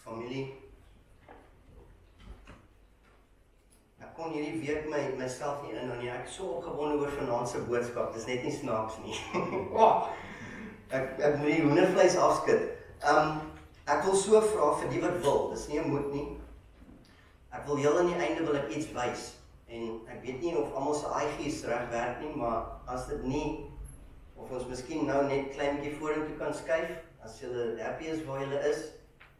Familie, ek kon hierdie week myself nie inhou nie. Ek is so opgewonde oor vanaand se boodskap. Dis net nie snaaks nie. Ek moet die hoendervleis afskud. Ek wil so vra vir die wat wil. Dis nie 'n moet nie. Ek wil heel aan die einde wil ek iets wys. En ek weet nie of almal se IG's reg werk nie, maar as dit nie, of ons miskien nou net klein bietjie vorentoe kan skuif, as julle happy is waar julle is,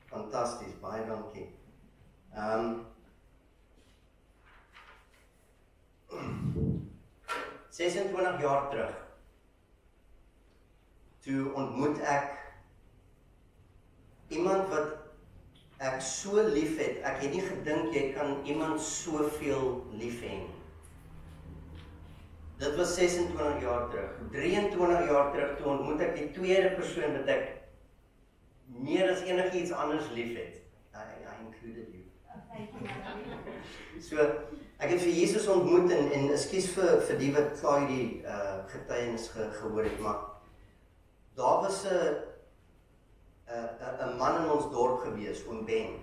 fantasties, baie dankie. 26 jaar terug, toe ontmoet ek iemand wat ek so lief het. Ek het nie gedink jy kan iemand soveel lief hê nie. Dit was 26 jaar terug. 23 jaar terug, toe ontmoet ek die tweede persoon wat ek meer as enigiets anders lief het. I included you. So, ek het vir Jesus ontmoet en ekskuus vir die wat klaar die getuienis gehoor het, maar daar was 'n man in ons dorp gewees, oom Ben.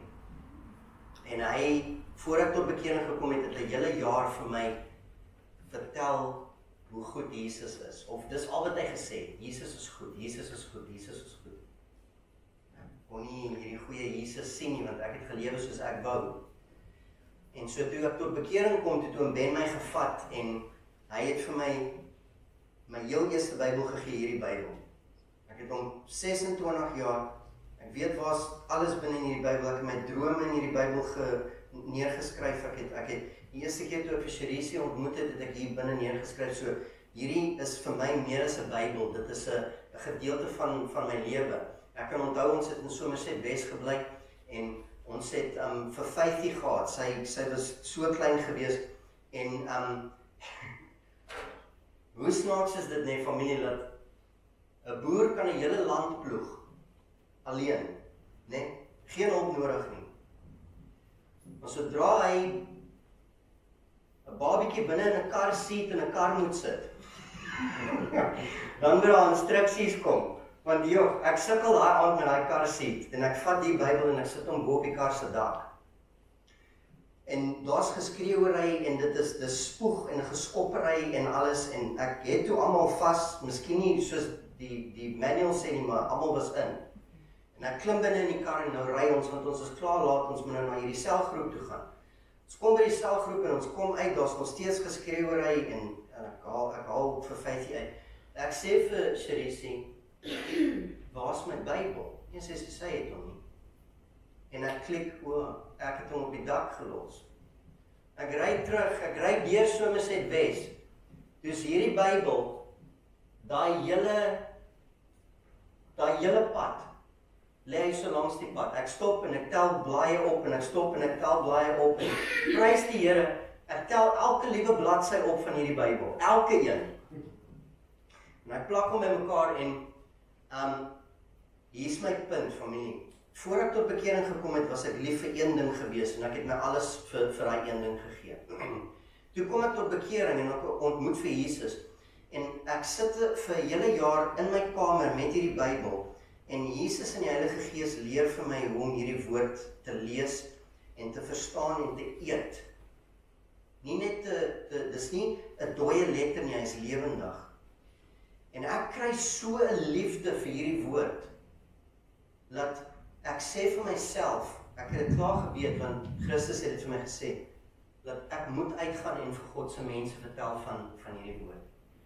En hy, voor ek tot bekering gekom het, 'n hele jaar vir my vertel hoe goed Jesus is. Of dis al wat hy gesê het, Jesus is goed, Jesus is goed, Jesus is goed. Ek kon nie hierdie goeie Jesus sien nie, want ek het gelewe soos ek wou. En so toe ek tot bekering kom, toe oom Ben my gevat, en hy het vir my heel eerste Bybel gegee, hierdie Bybel. Ek het hom 26 jaar, ek weet waar's alles binne in hierdie Bybel, ek het my drome in hierdie Bybel neergeskryf, ek het die eerste keer toe ek vir Sherisie ontmoet het ek hier binne neergeskryf, so hierdie is vir my meer as 'n Bybel, dit is 'n gedeelte van my lewe. Ek kan onthou, ons het in Somerset West gebly, en ons het vir Faithie gehad, sy was so klein gewees, en hoe snaaks is dit net, familie, dat 'n boer kan 'n hele land ploeg, alleen, net, geen hulp nodig nie. Maar sodra hy 'n babietjie binne in 'n kar seat en 'n kar moet sit, dan moet daar instruksies kom. Want joh, ek sukkel daai aand met daai kar seat, en ek vat die Bybel en ek sit hom bo op die kar se dak. En daar's geskreeuery, en dit is spoeg en geskoppery en alles, en ek het toe almal vas, miskien nie soos die manual sê nie, maar almal was in. En ek klim binne in die kar en nou ry ons, want ons is klaar laat, ons moet nou na hierdie selgroep toe gaan. Ons kom by die selgroep en ons kom uit, daar's nog steeds geskreeuery, en ek haal vir Faithie uit. Ek sê vir Sherisie, waar's my Bybel? En sy het hom nie. En ek klik, ek het hom op die dak gelos. Ek ry terug, ek ry deur Somerset West. Dus hierdie Bybel, daai hele pad, lê hy so langs die pad. Ek stop en ek tel blaaie op, en ek stop en ek tel blaaie op, en prys die Here, ek tel elke liewe bladsy op van hierdie Bybel, elke een. En ek plak hom bymekaar, en hier is my punt, familie. Voor ek tot bekering gekom het, was ek lief vir een ding gewees, en ek het my alles vir daai een ding gegee. Toe kom ek tot bekering, en ek ontmoet vir Jesus, en ek sit vir 'n hele jaar in my kamer met hierdie Bybel, en Jesus en die Heilige Gees leer vir my hoe om hierdie woord te lees, en te verstaan en te eet. Nie net dis nie 'n dooie letter nie, hy is lewendig. En ek kry so 'n liefde vir hierdie woord, dat ek sê vir myself, ek het dit klaar geweet, want Christus het dit vir my gesê, dat ek moet uitgaan en vir God se mense vertel van hierdie woord.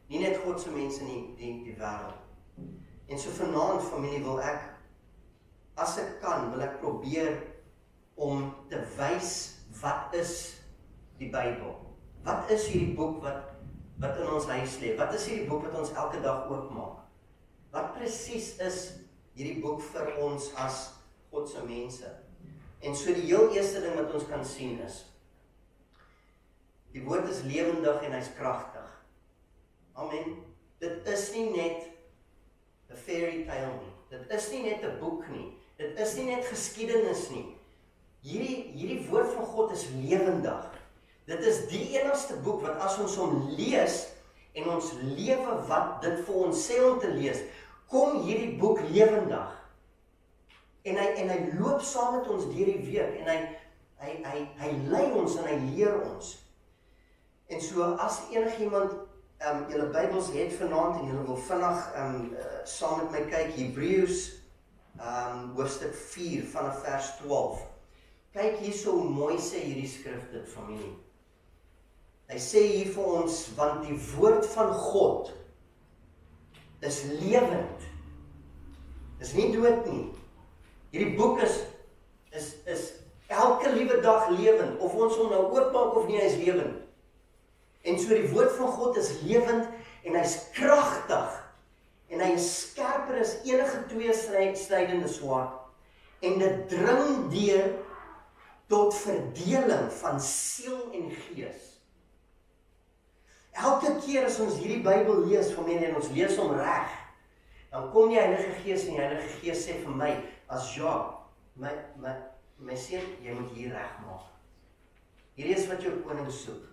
Nie net God se mense in die wêreld. En so vanaand, familie, wil ek, as ek kan, wil ek probeer om te wys, wat is die Bybel? Wat is hierdie boek wat in ons huis lê? Wat is hierdie boek wat ons elke dag oopmaak? Wat presies is hierdie boek vir ons as God se mense? En so die heel eerste ding wat ons kan sien is, die woord is lewendig en hy's kragtig. Amen. Dit is nie net 'n fairy tale nie. Dit is nie net 'n boek nie. Dit is nie net geskiedenis nie. Hierdie woord van God is lewendig. Dit is die enigste boek wat as ons hom lees en ons lewe wat dit vir ons sê om te lees, kom hierdie boek lewendig. En hy loop saam met ons deur die week, en hy lei ons en hy leer ons. En so, as enigiemand julle Bybels het vanaand, en julle wil vinnig saam met my kyk, Hebreërs hoofstuk 4 vanaf vers 12. Kyk hier so hoe mooi sê hierdie skrif dit, familie. Hy sê hier vir ons, want die woord van God is lewend. Is nie dood nie. Hierdie boek is elke liewe dag lewend, of ons hom nou oopmaak of nie, hy is lewend. En so die woord van God is lewend, en hy is kragtig, en hy is skerper as enige tweesnydende swaard, en dit dring deur tot verdeling van siel en gees. Elke keer as ons hierdie Bybel lees, familie, en ons lees hom reg, dan kom die Heilige Gees, en die Heilige Gees sê vir my, as Jacques, my seun, jy moet hier reg maak. Hierdie is wat jou koning soek.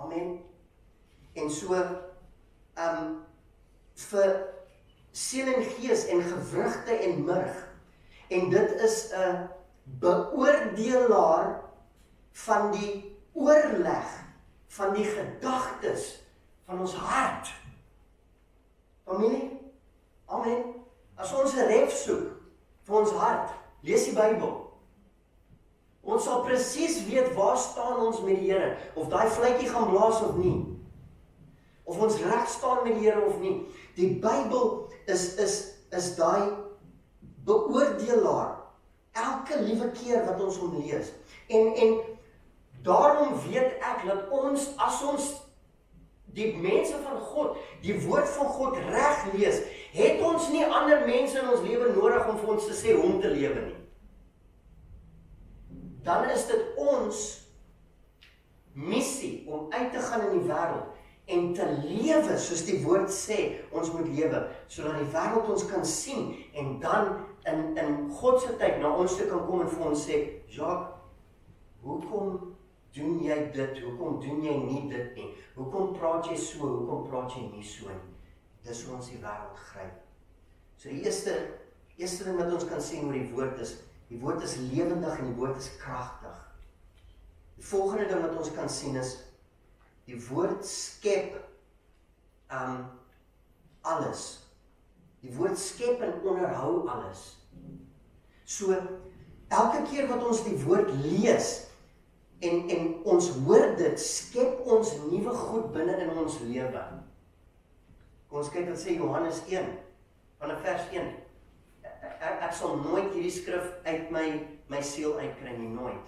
Amen. En so, vir siel en gees en gewrigte en murg, en dit is 'n beoordelaar van die oorleg, van die gedagtes van ons hart. Familie, amen. As ons 'n ref soek vir ons hart, lees die Bybel. Ons sal presies weet waar staan ons met die Here, of daai fluitjie gaan blaas of nie. Of ons reg staan met die Here of nie. Die Bybel is daai beoordelaar elke liewe keer wat ons hom lees. En daarom weet ek dat ons, as ons die mense van God, die woord van God reg lees, het ons nie ander mense in ons lewe nodig om vir ons te sê hoe om te lewe nie. Dan is dit ons missie om uit te gaan in die wêreld en te lewe soos die woord sê ons moet lewe, sodat die wêreld ons kan sien en dan in God se tyd na ons te kan kom en vir ons sê, Jacques, hoekom doen jy dit? Hoekom doen jy nie dit nie? Hoekom praat jy so? Hoekom praat jy nie so nie? Dis hoe ons die wêreld gryp. So die eerste ding wat ons kan sien oor die woord is lewendig en die woord is kragtig. Die volgende ding wat ons kan sien is, die woord skep alles. Die woord skep en onderhou alles. So, elke keer wat ons die woord lees, en ons hoor dit, skep ons nuwe goed binne in ons lewe. Kom ons kyk wat sê Johannes 1, vanaf vers 1. Ek sal nooit hierdie skrif uit my siel uitkry nie, nooit.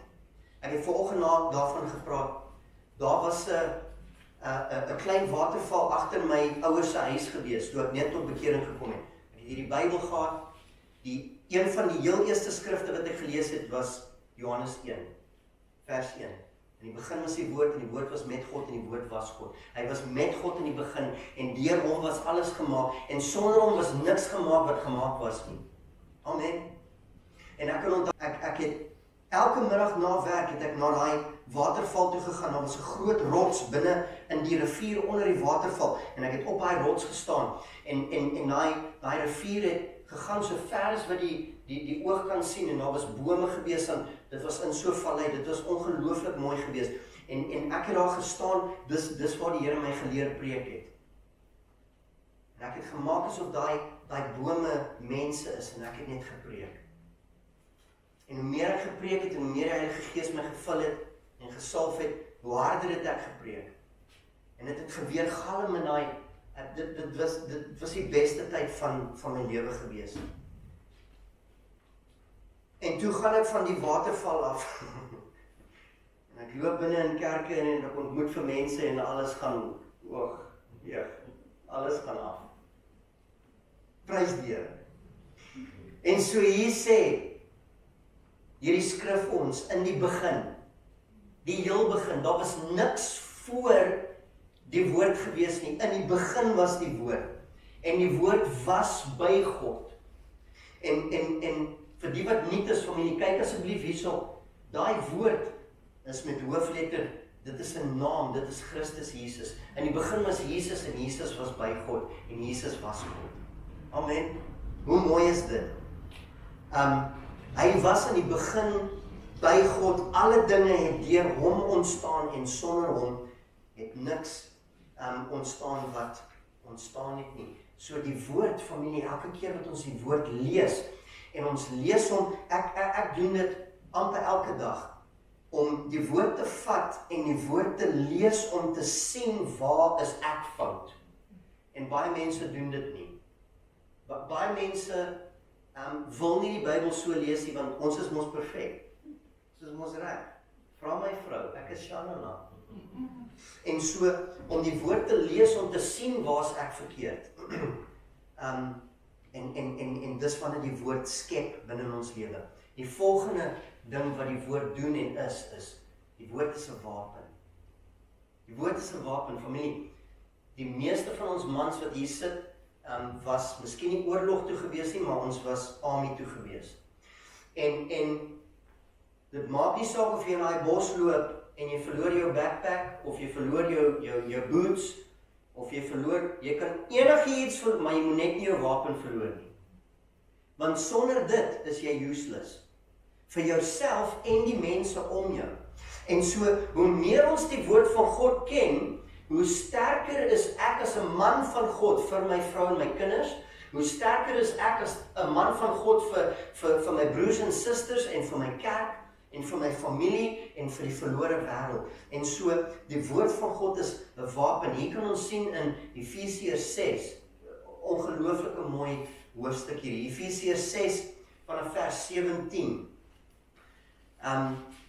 Ek het vanoggend daarvan gepraat. Daar was 'n klein waterval agter my ouers se huis gewees, toe ek net tot bekering gekom het. Ek het hierdie Bybel gehad. Een van die heel eerste skrifte wat ek gelees het, was Johannes 1, vers 1. In die begin was die woord, en die woord was met God, en die woord was God. Hy was met God in die begin, en deur hom was alles gemaak, en sonder hom was niks gemaak wat gemaak was nie. Amen. En ek kan onthou, ek het elke middag na werk het ek na daai waterval toe gegaan. Daar was 'n groot rots binne in die rivier onder die waterval, en ek het op daai rots gestaan, en daai rivier het gegaan so ver as wat die oog kan sien, en daar was bome gewees, en dit was in so 'n vallei, dit was ongelooflik mooi gewees, en ek het daar gestaan, dis waar die Here my geleer preek het. En ek het gemaak asof daai bome mense is, en ek het net gepreek. En hoe meer ek gepreek het, en hoe meer die Heilige Gees my gevul het, en gesalf het, hoe harder het ek gepreek. En dit het geweer galm in daai, dit was die beste tyd van my lewe gewees. En toe gaan ek van die waterval af, en ek loop binne in kerke, en ek ontmoet vir mense, en alles gaan, alles gaan af. Prys die Here. En so hier sê, hierdie skrif ons, in die begin, die heel begin, daar was niks voor die woord gewees nie, in die begin was die woord, en die woord was by God, en vir die wat nie is, familie, kyk asseblief hierso, daai woord is met hoofletter, dit is 'n naam, dit is Christus Jesus, in die begin was Jesus, en Jesus was by God, en Jesus was God. Amen. Hoe mooi is dit? Hy was in die begin by God, alle dinge het deur hom ontstaan en sonder hom het niks ontstaan wat ontstaan het nie. So die woord, familie, elke keer wat ons die woord lees, en ons lees hom, ek doen dit amper elke dag, om die woord te vat en die woord te lees om te sien waar is ek fout. En baie mense doen dit nie. Baie mense wil nie die Bybel so lees nie, want ons is mos perfek. Ons is mos reg. Vra my vrou, ek is Shanana. En so, om die woord te lees, om te sien waar is ek verkeerd. En dis wanneer die woord skep binne ons lewe. Die volgende ding wat die woord doen en is die woord is 'n wapen. Die woord is 'n wapen, familie. Die meeste van ons mans wat hier sit, was miskien nie oorlog toe gewees nie, maar ons was army toe gewees. En dit maak nie saak of jy in daai bos loop en jy verloor jou backpack, of jy verloor jou boots, of jy kan enigiets verloor, maar jy moet net nie jou wapen verloor nie. Want sonder dit is jy useless. Vir jouself en die mense om jou. En so, hoe meer ons die woord van God ken, hoe sterker is ek as 'n man van God vir my vrou en my kinders, hoe sterker is ek as 'n man van God vir my broers en susters en vir my kerk, en vir my familie, en vir die verlore wêreld. En so, die woord van God is 'n wapen. Hier kan ons sien in Efesiërs 6, ongelooflike mooi hoofstuk hier. Efesiërs 6 vanaf vers 17.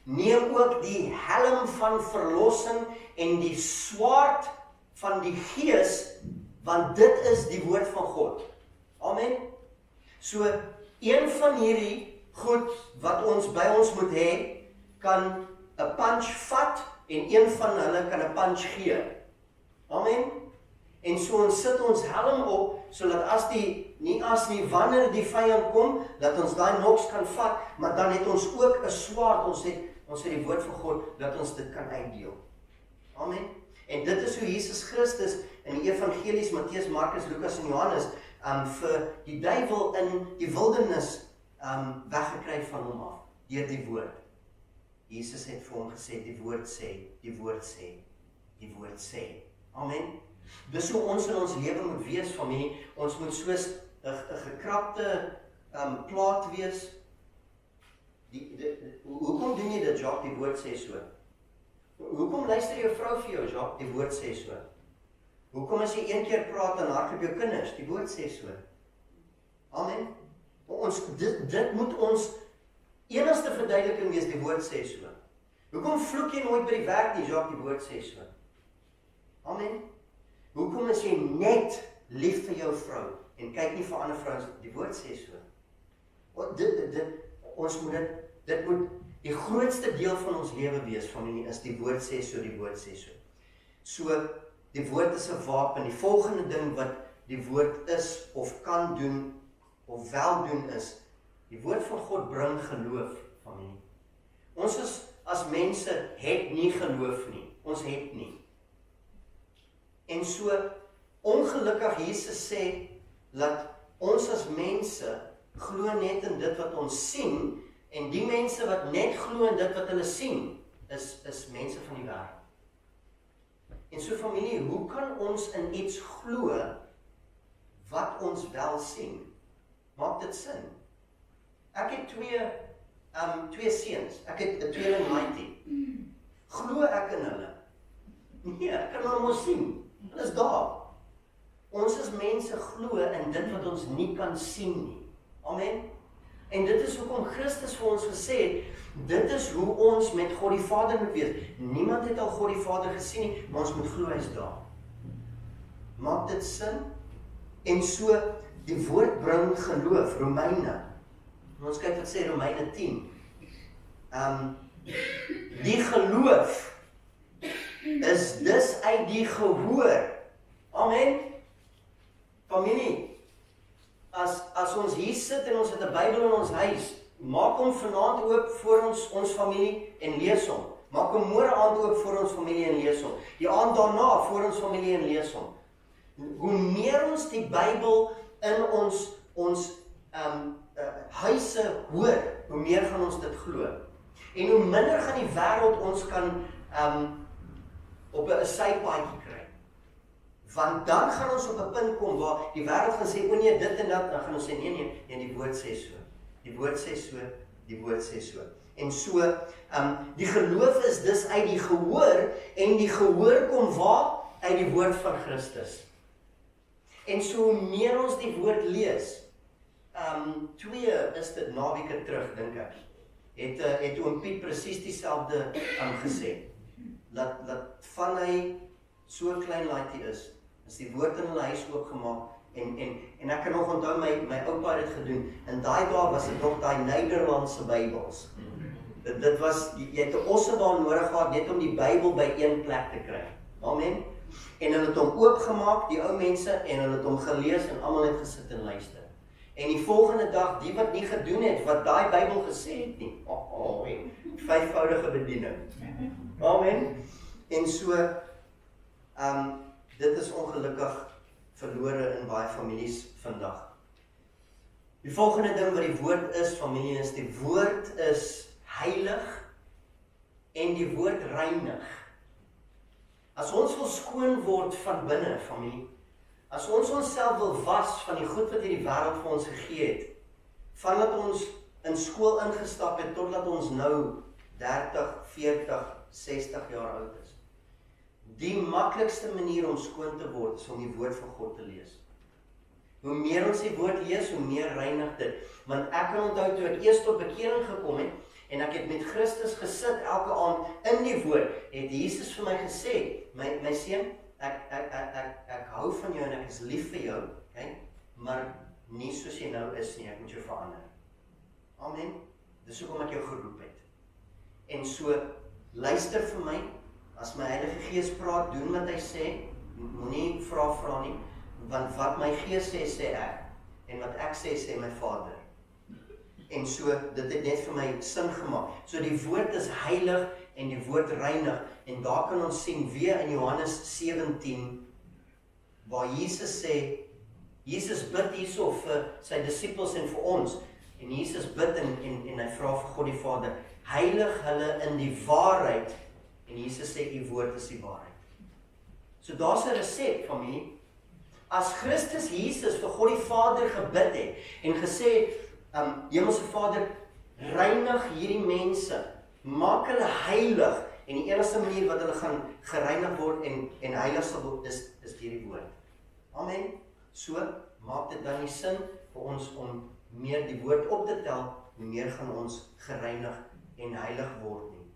Neem ook die helm van verlossing en die swaard van die Gees, want dit is die woord van God. Amen. So, een van hierdie goed wat ons by ons moet hê, kan 'n punch vat en een van hulle kan 'n punch gee. Amen. En so ons sit ons helm op, sodat wanneer die vyand kom, dat ons daai noks kan vat, maar dan het ons ook 'n swaard, ons het die woord van God, dat ons dit kan uitdeel. Amen. En dit is hoe Jesus Christus in die evangelies, Matteus, Markus, Lukas en Johannes, vir die duiwel in die wildernis weggekry van hom af, deur die woord. Jesus het vir hom gesê, die woord sê, die woord sê, die woord sê. Amen. Dis hoe ons in ons lewe moet wees, familie. Ons moet soos 'n gekrapte plaat wees. Hoekom doen jy dit, Jacques? Die woord sê so. Hoekom luister jou vrou vir jou, Jacques? Die woord sê so. Hoekom as jy een keer praat en hardloop jou kinders? Die woord sê so. Amen. Dit moet ons enigste verduideliking wees, die woord sê so. Hoekom vloek jy nooit by die werk nie, Jacques? Die woord sê so. Amen. Hoekom is jy net lief vir jou vrou en kyk nie vir ander vrouens? Die woord sê so. Dit moet die grootste deel van ons lewe wees, familie, is die woord sê so, die woord sê so. So, die woord is 'n wapen. Die volgende ding wat die woord is, of kan doen, of wel doen is, die woord van God bring geloof, familie. Ons as mense het nie geloof nie. Ons het nie. En so, ongelukkig Jesus sê, dat ons as mense glo net in dit wat ons sien, en die mense wat net glo in dit wat hulle sien, is mense van die wêreld. En so, familie, hoe kan ons in iets glo wat ons wel sien? Maak dit sin? Ek het twee seuns. Ek het 'n tweeling Mighty. Glo ek in hulle? Nee, ek kan hulle mos sien. Hulle is daar. Ons as mense glo in dit wat ons nie kan sien nie. Amen. En dit is hoekom Christus vir ons gesê het, dit is hoe ons met God die Vader moet wees. Niemand het al God die Vader gesien nie, maar ons moet glo hy is daar. Maak dit sin? En so, die woord bring geloof, Romeine. Ons kyk wat sê Romeine 10. Die geloof is dus uit die gehoor. Amen. Familie, as ons hier sit en ons het 'n Bybel in ons huis, maak hom vanaand oop vir ons familie en lees hom. Maak hom môre aand oop vir ons familie en lees hom. Die aand daarna vir ons familie en lees hom. Hoe meer ons die Bybel in ons huise hoor, hoe meer gaan ons dit glo. En hoe minder gaan die wêreld ons kan op 'n sypaadjie kry. Want dan gaan ons op 'n punt kom waar die wêreld gaan sê, o nee, dit en dat, dan gaan ons sê, nee, die woord sê so. Die woord sê so, die woord sê so. En so, die geloof is dus uit die gehoor, en die gehoor kom waar? Uit die woord van Christus. En so hoe meer ons die woord lees, 2 is dit naweke terug, dink ek, het oom Piet presies dieselfde gesê, dat van hy so klein laaitjie is die woord in hulle huis oopgemaak, en ek kan nog onthou, my oupa het dit gedoen, en daai dae was dit nog daai Nederlandse Bybels. Dit was, jy het 'n ossebaan nodig gehad, net om die Bybel by een plek te kry. Amen. En hulle het hom oopgemaak, die ou mense, en hulle het hom gelees, en almal het gesit en luister. En die volgende dag, die wat nie gedoen het, wat daai Bybel gesê het nie, vyfvoudige bediening. Amen. En so, dit is ongelukkig verlore in baie families vandag. Die volgende ding wat die woord is, familie, is die woord is heilig en die woord reinig. As ons wil skoon word van binne, familie, as ons onsself wil was van die goed wat hierdie wêreld vir ons gegee het, vandat ons in skool ingestap het, totdat ons nou 30, 40, 60 jaar oud is. Die maklikste manier om skoon te word, is om die woord van God te lees. Hoe meer ons die woord lees, hoe meer reinig dit. Want ek kan onthou, toe ek eers tot bekering gekom het, en ek het met Christus gesit elke aand in die woord, het Jesus vir my gesê, my seun, ek hou van jou en ek is lief vir jou, okay? Maar nie soos jy nou is nie, ek moet jou verander. Amen. Dis hoekom ek jou geroep het. En so, luister vir my, as my Heilige Gees praat, doen wat hy sê, moenie vra nie, want wat my Gees sê, sê ek, en wat ek sê, sê my Vader. En so, dit het net vir my sin gemaak. So die woord is heilig en die woord reinig. En daar kan ons sien weer in Johannes 17, waar Jesus sê, Jesus bid hierso vir sy disippels en vir ons. En Jesus bid en hy vra vir God die Vader, heilig hulle in die waarheid. En Jesus sê, die woord is die waarheid. So daar's 'n resep, familie. As Christus Jesus vir God die Vader gebid het en gesê, Hemelse Vader, reinig hierdie mense, maak hulle heilig, en die enigste manier wat hulle gaan gereinig word en heilig sal word, is deur die woord. Amen. So, maak dit dan nie sin vir ons om meer die woord op te tel, hoe meer gaan ons gereinig en heilig word nie.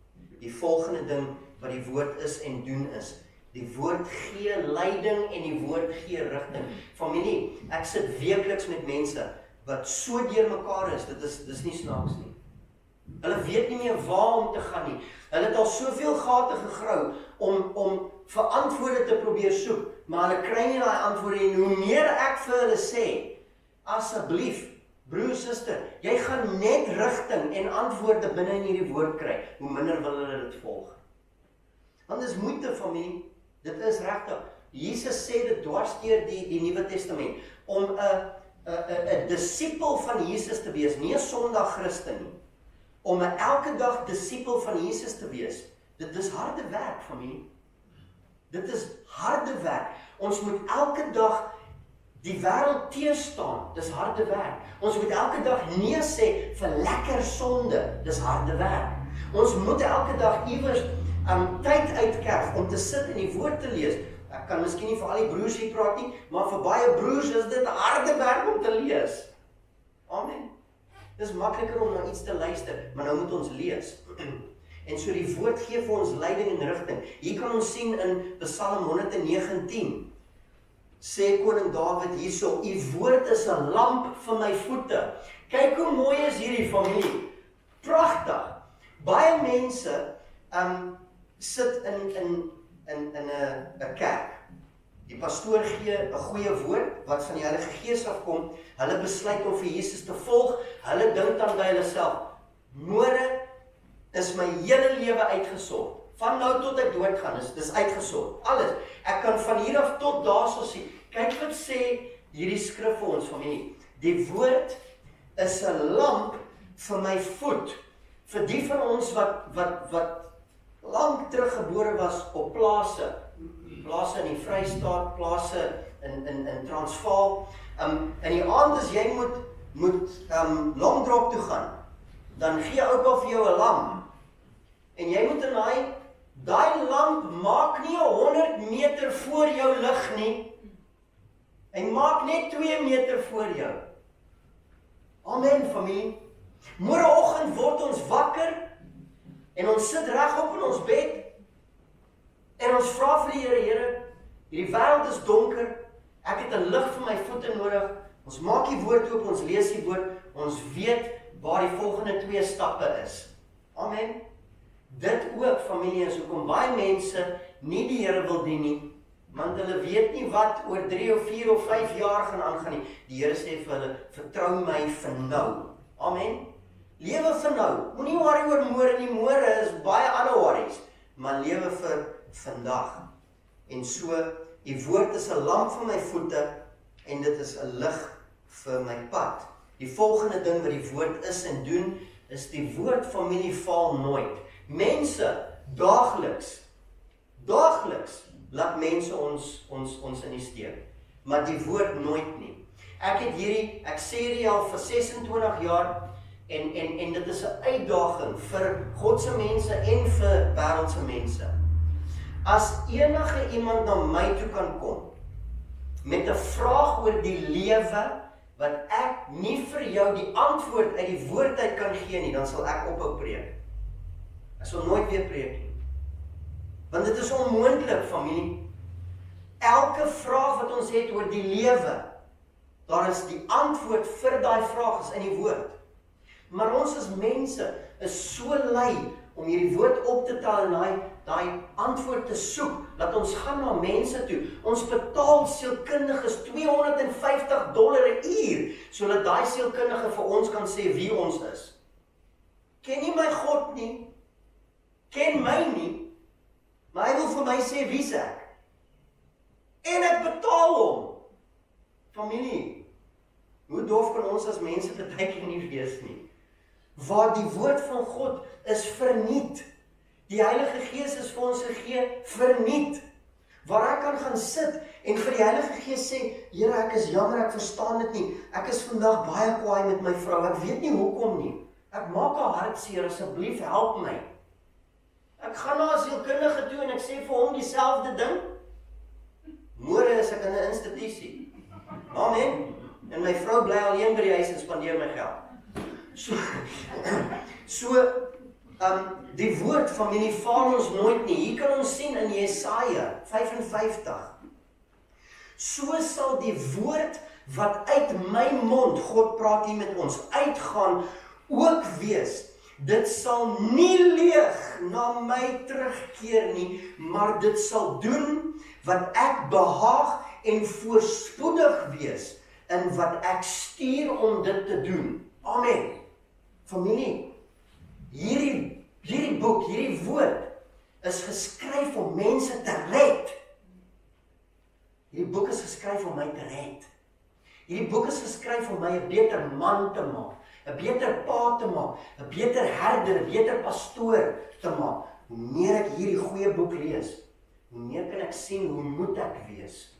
Die volgende ding wat die woord is en doen is, die woord gee leiding en die woord gee rigting. Familie, ek sit weekliks met mense wat so deur mekaar is, dit is nie snaaks nie. Hulle weet nie meer waar om te gaan nie. Hulle het al soveel gate gegrou om vir antwoorde te probeer soek, maar hulle kry nie daai antwoorde en hoe meer ek vir hulle sê, asseblief, broer, suster, jy gaan net rigting en antwoorde binne in hierdie woord kry, hoe minder wil hulle dit volg. Want dis moeite, familie, dit is regtig. Jesus sê dit dwars deur die Nuwe Testament, om 'n disipel van Jesus te wees, nie 'n Sondag Christen nie, om 'n elke dag disipel van Jesus te wees, dit is harde werk, familie. Dit is harde werk. Ons moet elke dag die wêreld teëstaan, dis harde werk. Ons moet elke dag nee sê vir lekker sonde, dis harde werk. Ons moet elke dag iewers tyd uitkerf om te sit en die woord te lees. Ek kan miskien nie vir al die broers hier praat nie, maar vir baie broers is dit harde werk om te lees. Amen. Dis makliker om na iets te luister, maar nou moet ons lees. En so die woord gee vir ons leiding en rigting. Hier kan ons sien in Psalm 119, sê koning Dawid hierso, u woord is 'n lamp vir my voete. Kyk hoe mooi is hierdie familie. Pragtig. Baie mense sit in 'n kerk. Die pastoor gee 'n goeie woord wat van die Heilige Gees afkom. Hulle besluit om vir Jesus te volg. Hulle dink dan by hulle self, môre is my hele lewe uitgesort. Van nou tot ek doodgaan, dis uitgesort. Alles. Ek kan van hier af tot daarso sien. Kyk wat sê hierdie skrif vir ons, familie. Die woord is 'n lamp vir my voet. Vir die van ons wat lank teruggebore was op plase in die Vrystaat, plase in Transvaal. In die aand as jy moet Longdrop toe gaan, dan gee oupa vir jou 'n lamp. En jy moet in daai lamp maak nie 100 meter voor jou lig nie. Hy maak net 2 meter voor jou. Amen, familie. Môreoggend word ons wakker en ons sit regop in ons bed en ons vra vir die Here, Here, hierdie wêreld is donker, ek het 'n lig vir my voete nodig. Ons maak die woord oop, ons lees die woord, ons weet waar die volgende 2 stappe is. Amen. Dit ook, familie, is hoekom baie mense nie die Here wil dien nie, want hulle weet nie wat oor 3 of 4 of 5 jaar gaan aangaan nie. Die Here sê vir hulle, vertrou my vir nou. Amen. Lewe vir nou. Moenie worry oor môre nie. Môre is baie ander worries, maar lewe vir vandag. En so, die woord is 'n lamp vir my voete en dit is 'n lig vir my pad. Die volgende ding wat die woord is en doen, is die woord, familie, faal nooit. Mense, daagliks, laat mense ons in die steek. Maar die woord nooit nie. Ek sê hierdie al vir 26 jaar, en dit is 'n uitdaging vir Godse mense en vir wêreldse mense. As enige iemand na my toe kan kom, met 'n vraag oor die lewe, wat ek nie vir jou die antwoord uit die woord uit kan gee nie, dan sal ek ophou preek. Ek sal nooit weer preek nie. Want dit is onmoontlik, familie. Elke vraag wat ons het oor die lewe, daar is die antwoord vir daai vraag is in die woord. Maar ons as mense is so lui om hierdie woord op te tel en daai antwoord te soek, dat ons gaan na mense toe. Ons betaal sielkundiges $250 'n uur, sodat daai sielkundige vir ons kan sê wie ons is. Ken nie my God nie, ken my nie, maar hy wil vir my sê wie's ek. En ek betaal hom. Familie, hoe doof kan ons as mense baie keer nie wees nie? Waar die woord van God is verniet. Die Heilige Gees is vir ons gegee verniet. Waar ek kan gaan sit en vir die Heilige Gees sê, Here, ek is jammer, ek verstaan dit nie. Ek is vandag baie kwaai met my vrou. Ek weet nie hoekom nie. Ek maak haar hartseer, asseblief help my. Ek gaan na 'n sielkundige toe en ek sê vir hom dieselfde ding. Môre is ek in 'n institusie. Amen. En my vrou bly alleen by die huis en spandeer my geld. Die woord, familie, faal ons nooit nie. Hier kan ons sien in Jesaja 55. So sal die woord wat uit my mond, God praat hier met ons, uitgaan, ook wees. Dit sal nie leeg na my terugkeer nie, maar dit sal doen wat ek behaag en voorspoedig wees in wat ek stuur om dit te doen. Amen. Familie, hierdie boek, hierdie woord is geskryf om mense te red. Hierdie boek is geskryf om my te red. Hierdie boek is geskryf om my 'n beter man te maak, 'n beter pa te maak, 'n beter herder, 'n beter pastoor te maak. Hoe meer ek hierdie goeie boek lees, hoe meer kan ek sien hoe moet ek wees.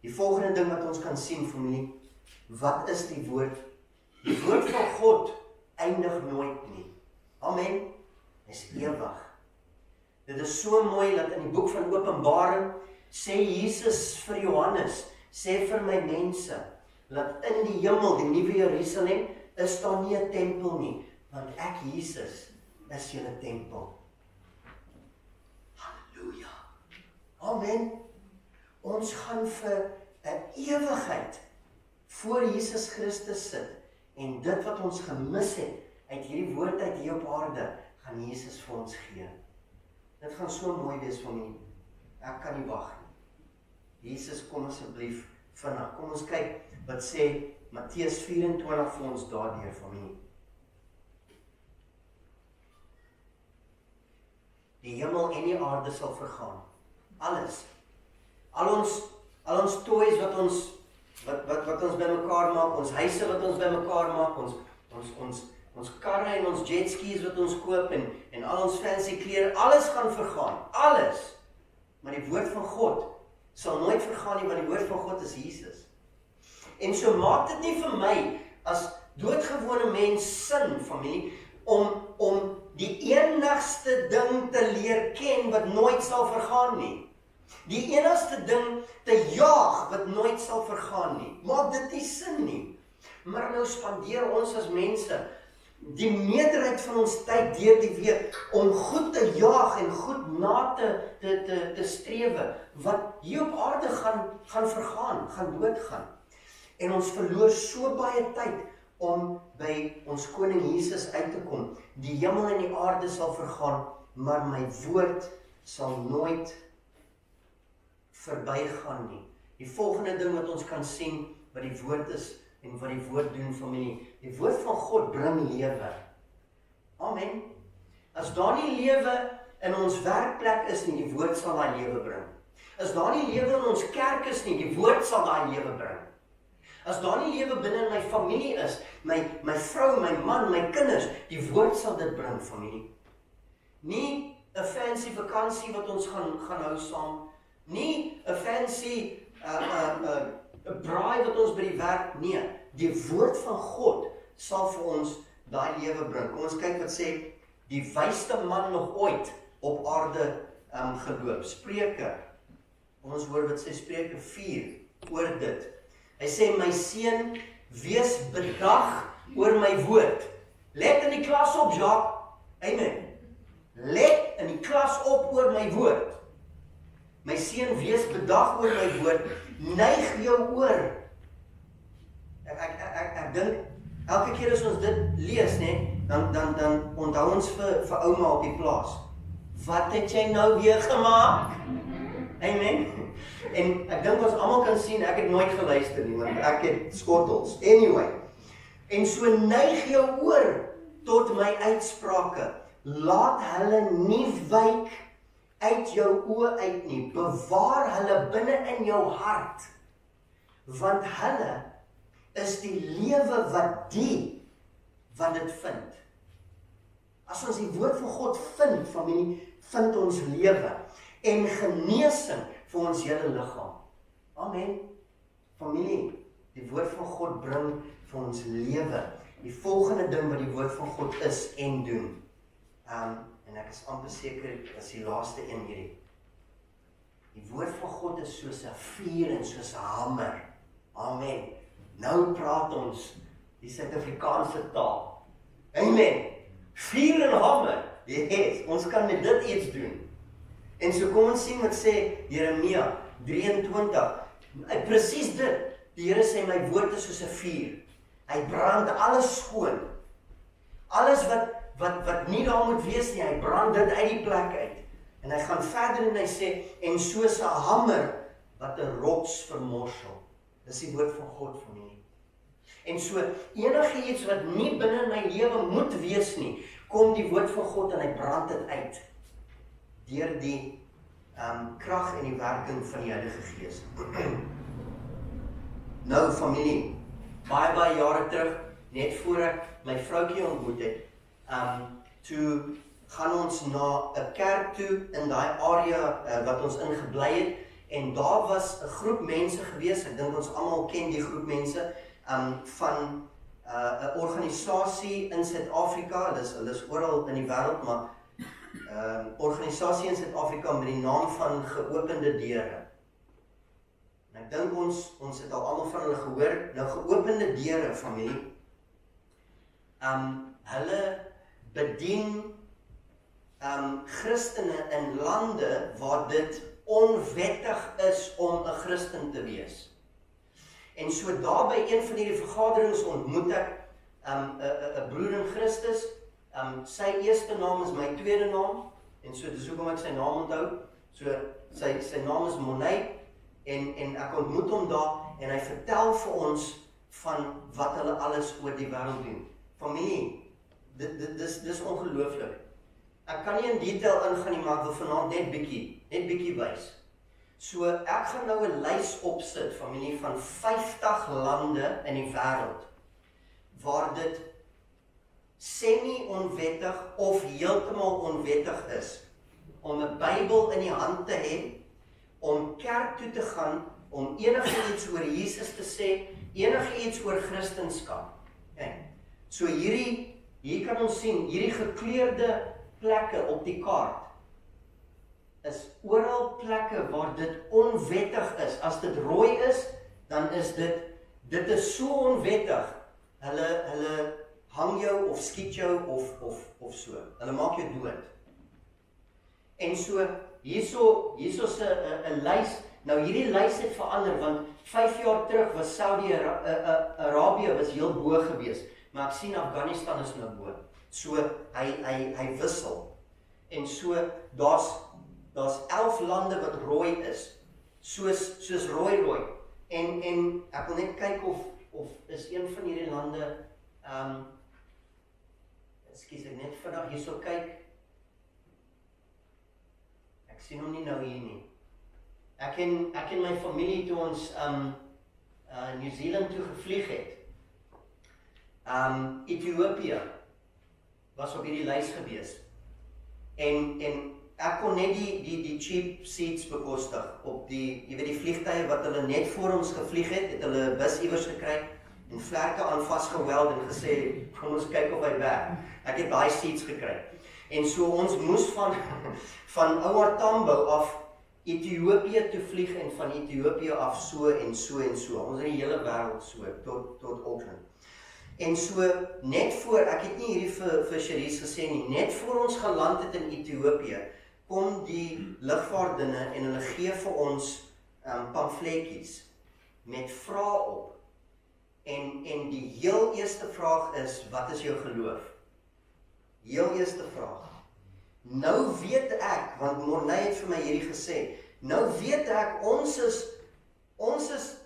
Die volgende ding wat ons kan sien, familie, wat is die woord? Die woord van God eindig nooit nie. Amen. Is ewig. Dit is so mooi dat in die boek van Openbaring sê Jesus vir Johannes, sê vir my mense, dat in die hemel, die nuwe Jerusalem, is daar nie 'n tempel nie, want ek, Jesus, is julle tempel. Halleluja. Amen. Ons gaan vir 'n ewigheid voor Jesus Christus sit, en dit wat ons gemis het, uit hierdie woord uit hier op aarde, gaan Jesus vir ons gee. Dit gaan so mooi wees vir my. Ek kan nie wag nie. Jesus, kom asseblief vinnig. Kom ons kyk wat sê Matteus 24 vir ons daardeur vir my. Die hemel en die aarde sal vergaan. Alles. Al ons toys wat ons wat ons bymekaar maak, ons huise wat ons bymekaar maak, ons karre en ons jetskis wat ons koop en al ons fancy klere, alles gaan vergaan, alles. Maar die woord van God sal nooit vergaan nie, want die woord van God is Jesus. En so maak dit nie vir my as doodgewone mens sin, familie, om die enigste ding te leer ken wat nooit sal vergaan nie. Die enigste ding te jaag wat nooit sal vergaan nie. Maak dit nie sin nie. Maar nou spandeer ons as mense die meerderheid van ons tyd deur die week om goed te jaag en goed na te strewe wat hier op aarde gaan vergaan, gaan doodgaan. En ons verloor so baie tyd om by ons koning Jesus uit te kom. Die hemel en die aarde sal vergaan, maar my woord sal nooit verbygaan nie. Die volgende ding wat ons kan sien, wat die woord is, en wat die woord doen, familie. Die woord van God bring lewe. Amen. As daar nie lewe in ons werkplek is nie, die woord sal daai lewe bring. As daar nie lewe in ons kerk is nie, die woord sal daai lewe bring. As daar nie lewe binne in my familie is, my vrou, my man, my kinders, die woord sal dit bring, familie. Nie 'n fancy vakansie wat ons gaan hou saam, nie 'n fancy 'n braai wat ons by die werk, nee, die woord van God sal vir ons daai lewe bring. Kom ons kyk wat sê die wysste man nog ooit op aarde geloop. Spreuke, ons hoor wat sê Spreuke 4 oor dit. Hy sê, my seun, wees bedag oor my woord. Let in die klas op, Jacques. Amen. Let in die klas op oor my woord. My seun, wees bedag oor my woord. Neig jou oor. Ek dink, elke keer as ons dit lees, dan onthou ons vir ouma op die plaas. Wat het jy nou weer gemaak? Amen. En ek dink ons almal kan sien, ek het nooit geluister nie, want ek het skottels. Anyway, en so neig jou oor tot my uitsprake. Laat hulle nie wyk uit jou oë uit nie. Bewaar hulle binne in jou hart. Want hulle is die lewe wat dit vind. As ons die woord van God vind, familie, vind ons lewe en genesing vir ons hele liggaam. Amen. Familie, die woord van God bring vir ons lewe. Die volgende ding wat die woord van God is en doen. En ek is amper seker, is die laaste een hierdie. Die woord van God is soos 'n vuur en soos 'n hamer. Amen. Nou praat ons die Suid-Afrikaanse taal. Amen. Vuur en hamer. Yes, ons kan met dit iets doen. En so kom ons sien wat sê Jeremia 23. Presies dit. Die Here sê my woord is soos 'n vuur. Hy brand alles skoon. Alles wat nie daar moet wees nie, hy brand dit uit die plek uit. En hy gaan verder en hy sê, en soos 'n hamer wat 'n rots vermorsel. Dis die woord van God vir my. En so, enige iets wat nie binne in my lewe moet wees nie, kom die woord van God en hy brand dit uit. Deur die krag en die werking van die Heilige Gees. Nou, familie, baie jare terug, net voor ek my vroukie ontmoet het, toe gaan ons na 'n kerk toe in daai area wat ons ingebly het, en daar was 'n groep mense gewees, ek dink ons almal ken die groep mense, van 'n organisasie in Suid-Afrika, hulle is oral in die wêreld, maar organisasie in Suid-Afrika met die naam van Geopende Deure. En ek dink ons het al almal van hulle gehoor. Nou, Geopende Deure, familie, hulle bedien Christene in lande waar dit onwettig is om 'n Christen te wees. En so daar by een van hierdie vergaderings ontmoet ek 'n broer in Christus. Sy eerste naam is my tweede naam, en so dis hoekom ek sy naam onthou. So sy naam is Monay, en ek ontmoet hom daar, en hy vertel vir ons van wat hulle alles oor die wêreld doen. Familie, dis ongelooflik. Ek kan nie in detail ingaan nie, maar ek wil vanaand net bietjie wys. So ek gaan nou 'n lys opsit, familie, van 50 lande in die wêreld waar dit semi-onwettig of heeltemal onwettig is om 'n Bybel in die hand te hê, om kerk toe te gaan, om enige iets oor Jesus te sê, enige iets oor Christendom. Okay. So hier kan ons sien, hierdie gekleurde plekke op die kaart is oral plekke waar dit onwettig is. As dit rooi is, dan is dit is so onwettig. Hulle hang jou of skiet jou of so. Hulle maak jou dood. En so hierso 'n lys. Nou hierdie lys het verander want 5 jaar terug was Saudi-Arabië was heel bo gewees, maar ek sien Afghanistan is nou bo. So hy wissel. En so daar's 11 lande wat rooi is. Soos rooi. En ek wil net kyk of is een van hierdie lande ekskuus, ek net vandag hierso kyk. Ek sien hom nie nou hier nie. Ek en my familie toe ons New Zealand toe gevlieg het. Ethiopië was op hierdie lys gewees. En ek kon net die cheap seats bekostig op jy weet die vliegtuie wat hulle net voor ons gevlieg het hulle 'n bus iewers gekry en vlerke aan vasgeweld en gesê, kom ons kyk of hy werk. Ek het daai seats gekry. En so ons moes van OR Tambo af Ethiopië toe vlieg en van Ethiopië af so en so. Ons in die hele wêreld so tot Auckland. En so net voor, ek het nie hierdie vir Cherise gesê nie, net voor ons geland het in Ethiopië, kom die lugvaartdinge en hulle gee vir ons pamfletjies met vrae op. En die heel eerste vraag is, wat is jou geloof? Heel eerste vraag. Nou weet ek, want Morney het vir my hierdie gesê, nou weet ek, ons is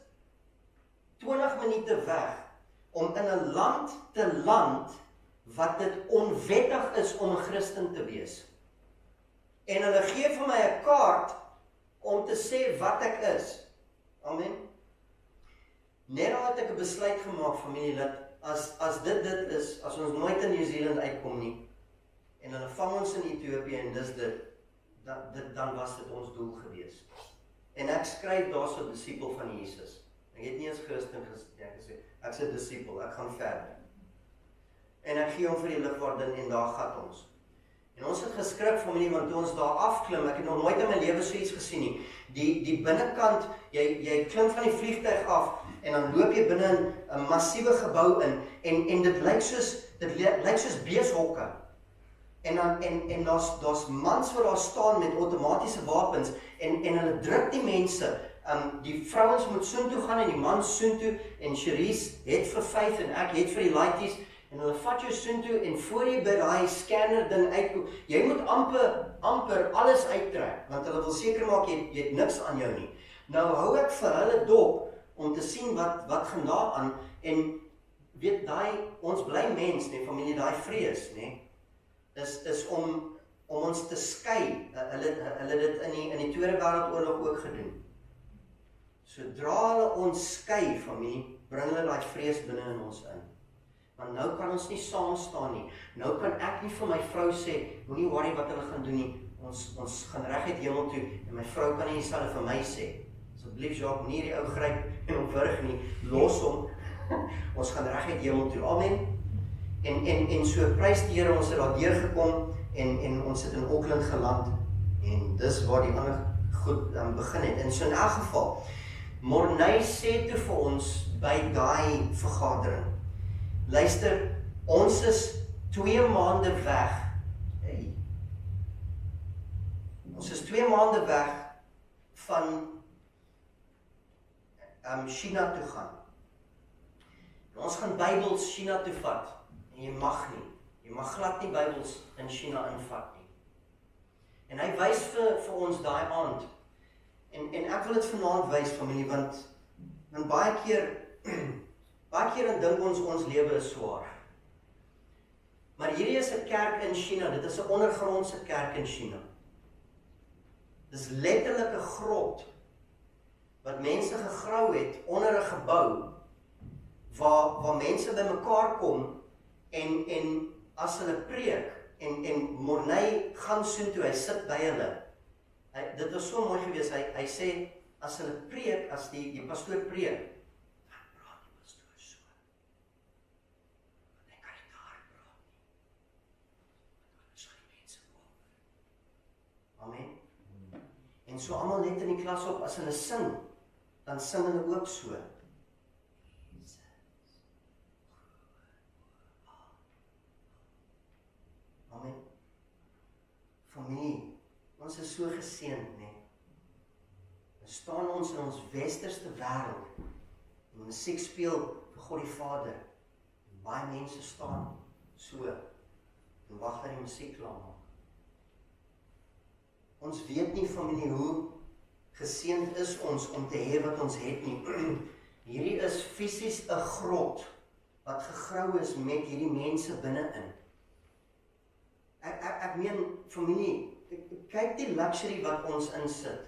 20 minute weg, om in 'n land te land, wat dit onwettig is om 'n Christen te wees. En hulle gee vir my 'n kaart, om te sê wat ek is. Amen. Net al het ek 'n besluit gemaak, familie, dat as dit is, as ons nooit in New Zealand uitkom nie, en hulle vang ons in Ethiopië en dis dan was dit ons doel gewees. En ek skryf daarso disipel van Jesus. Ek het nie as Christen gesê, ek sê disipel, ek gaan verder. En ek gee hom vir die lugvaartdin en daar gat ons. En ons het geskrik familie, want toe ons daar afklim, ek het nog nooit in my lewe so iets gesien nie. Die binnekant, jy klim van die vliegtuig af en dan loop jy binne 'n massiewe gebou in en dit lyk soos beeshokke. En daar's mans wat daar staan met outomatiese wapens en hulle druk die mense. Die vrouens moet soontoe gaan en die man soontoe en Cherise het vir 5 en ek het vir die laities en hulle vat jou soontoe en voor jy by daai scanner ding uitkom, jy moet amper alles uittrek want hulle wil seker maak jy het niks aan jou nie. Nou hou ek vir hulle dop om te sien wat gaan daar aan en weet ons bly mens, nee familie, daai vrees, nee. Is om ons te skei. Hulle dit in die Tweede Wêreldoorlog ook gedoen. Sodra hulle ons skei, familie, bring hulle daai vrees binne in ons in. Want nou kan ons nie saam staan nie. Nou kan ek nie vir my vrou sê, moenie worry wat hulle gaan doen nie. Ons gaan reguit hemel toe en my vrou kan nie dieselfde vir my sê. Asseblief Jacques, nie die ou gryp en hom wurg nie. Los hom. Ons gaan reguit hemel toe. Amen. En so prys die Here, ons het daar deurgekom en ons het in Auckland geland en dis waar die ander goed begin het. En so in elk geval, Morney sê toe vir ons by daai vergadering, luister, ons is 2 maande weg. Hey. Ons is 2 maande weg van China toe gaan. En ons gaan Bybels China toe vat. En jy mag nie. Jy mag glad nie Bybels in China invat nie. En hy wys vir ons daai aand. En ek wil dit vanaand wys, familie, want baie keer dan dink ons lewe is swaar. Maar hierdie is 'n kerk in China, dit is 'n ondergrondse kerk in China. Dis letterlik 'n grot wat mense gegrou het onder 'n gebou, waar mense bymekaar kom, en as hulle preek, en Morney gaan soontoe, hy sit by hulle. Dit was so mooi gewees, hy sê, as hulle preek, as die pastoor preek, dan praat die pastoor so. Hy kan nie te hard praat nie. Want anders gaan die mense oor. Amen. En so almal net in die klas op, as hulle sing, dan sing hulle ook so. Amen. Familie, ons is so geseënd, nee. Dan staan ons in ons westerste wêreld, en musiek speel vir God die Vader, en baie mense staan so, en wag dat die musiek klaar maak. Ons weet nie, familie, hoe geseënd is ons om te hê wat ons het nie. Hierdie is fisies 'n grot, wat gegrou is met hierdie mense binne-in. Ek meen, familie, kyk die luxury wat ons insit.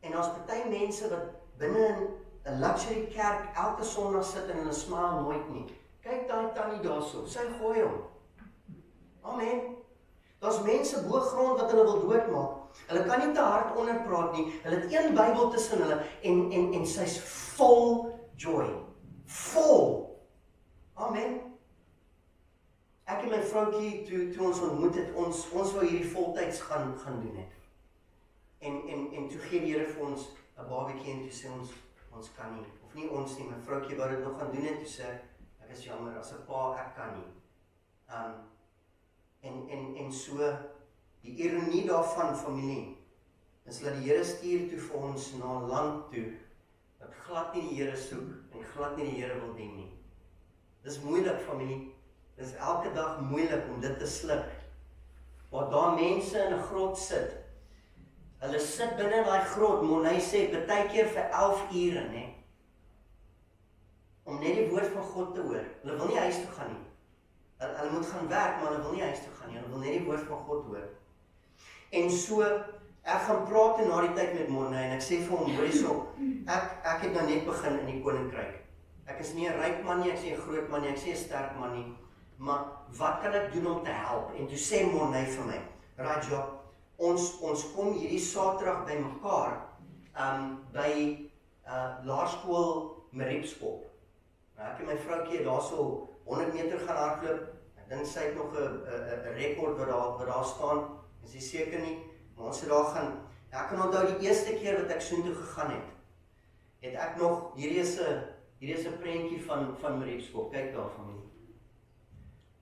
En daar's party mense wat binne in 'n luxury kerk elke Sondag sit en hulle smaal nooit nie. Kyk daai tannie daarso, sy gooi hom. Amen. Daar's mense bo grond wat hulle wil doodmaak. Hulle kan nie te hard onderpraat nie. Hulle het een Bybel tussen hulle en sy's vol joy. Vol. Amen. Ek en my vroutjie, toe ons ontmoet het, ons wou hierdie voltyds gaan doen het. En toe gee die Here vir ons 'n babatjie en toe sê ons kan nie. Of nie ons nie, my vroutjie wou dit nog gaan doen het, toe sê ek is jammer, as 'n pa, ek kan nie. En so, die ironie daarvan, familie, is dat die Here stuur toe vir ons na 'n land toe, wat glad nie die Here soek, en glad nie die Here wil dien nie. Dis moeilik, familie. Dis elke dag moeilik om dit te sluk. Waar daar mense in 'n grot sit. Hulle sit binne in daai grot, Morney sê, partykeer vir 11 ure, né? Om net die woord van God te hoor. Hulle wil nie huis toe gaan nie. Hulle moet gaan werk, maar hulle wil nie huis toe gaan nie. Hulle wil net die woord van God hoor. En so, ek gaan praat en na die tyd met Morney, en ek sê vir hom, hoor hierso, ek het nou net begin in die koninkryk. Ek is nie 'n ryk man nie, ek is nie 'n groot man nie, ek is nie 'n sterk man nie. Maar wat kan ek doen om te help? En toe sê Morney vir my, Raja, ons kom hierdie Saterdag by mekaar, by laerskool Mariepskop. Nou, ek en my vroutjie daarso 100 meter gaan hardloop. Ek dink sy het nog 'n rekord wat daar staan. Is nie seker nie, maar ons het daar gaan. Ek kan onthou die eerste keer wat ek soontoe gegaan het ek nog, hierdie is 'n prentjie van Mariepskop. Kyk daar, familie.